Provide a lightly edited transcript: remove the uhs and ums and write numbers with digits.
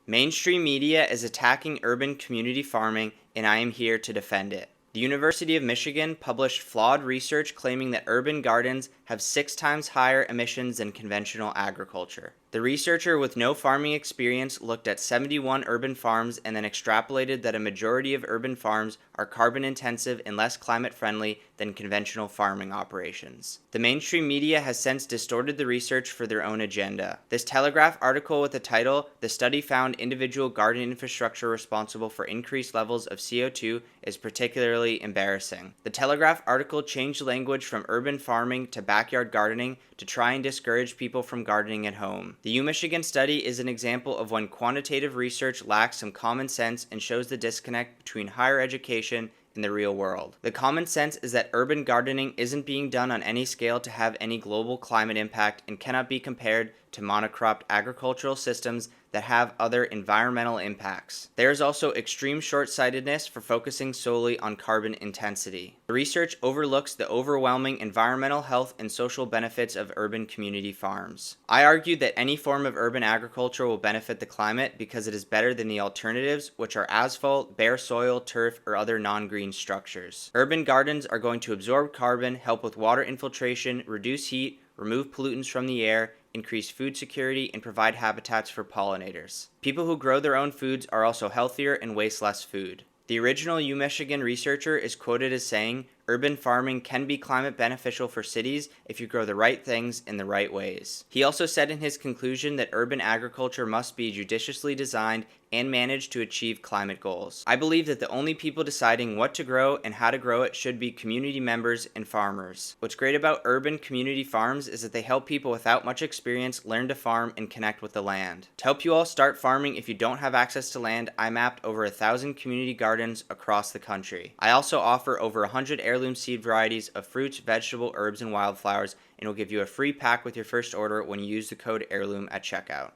Mainstream media is attacking urban community farming, and I am here to defend it. The University of Michigan published flawed research claiming that urban gardens have 6 times higher emissions than conventional agriculture. The researcher with no farming experience looked at 71 urban farms and then extrapolated that a majority of urban farms are carbon intensive and less climate friendly than conventional farming operations. The mainstream media has since distorted the research for their own agenda. This Telegraph article with the title, "The Study Found Individual Garden Infrastructure Responsible for Increased Levels of CO2" is particularly embarrassing. The Telegraph article changed language from urban farming to backyard gardening to try and discourage people from gardening at home. The U-Michigan study is an example of when quantitative research lacks some common sense and shows the disconnect between higher education and the real world. The common sense is that urban gardening isn't being done on any scale to have any global climate impact and cannot be compared to monocropped agricultural systems that have other environmental impacts. There is also extreme short-sightedness for focusing solely on carbon intensity. The research overlooks the overwhelming environmental, health, and social benefits of urban community farms. I argue that any form of urban agriculture will benefit the climate because it is better than the alternatives, which are asphalt, bare soil, turf, or other non-green structures. Urban gardens are going to absorb carbon, help with water infiltration, reduce heat, remove pollutants from the air, increase food security, and provide habitats for pollinators. People who grow their own foods are also healthier and waste less food. The original U-Michigan researcher is quoted as saying, "Urban farming can be climate beneficial for cities if you grow the right things in the right ways." He also said in his conclusion that urban agriculture must be judiciously designed and managed to achieve climate goals. I believe that the only people deciding what to grow and how to grow it should be community members and farmers. What's great about urban community farms is that they help people without much experience learn to farm and connect with the land. To help you all start farming if you don't have access to land, I mapped over 1,000 community gardens across the country. I also offer over 100 heirloom seed varieties of fruits, vegetable, herbs, and wildflowers, and will give you a free pack with your first order when you use the code heirloom at checkout.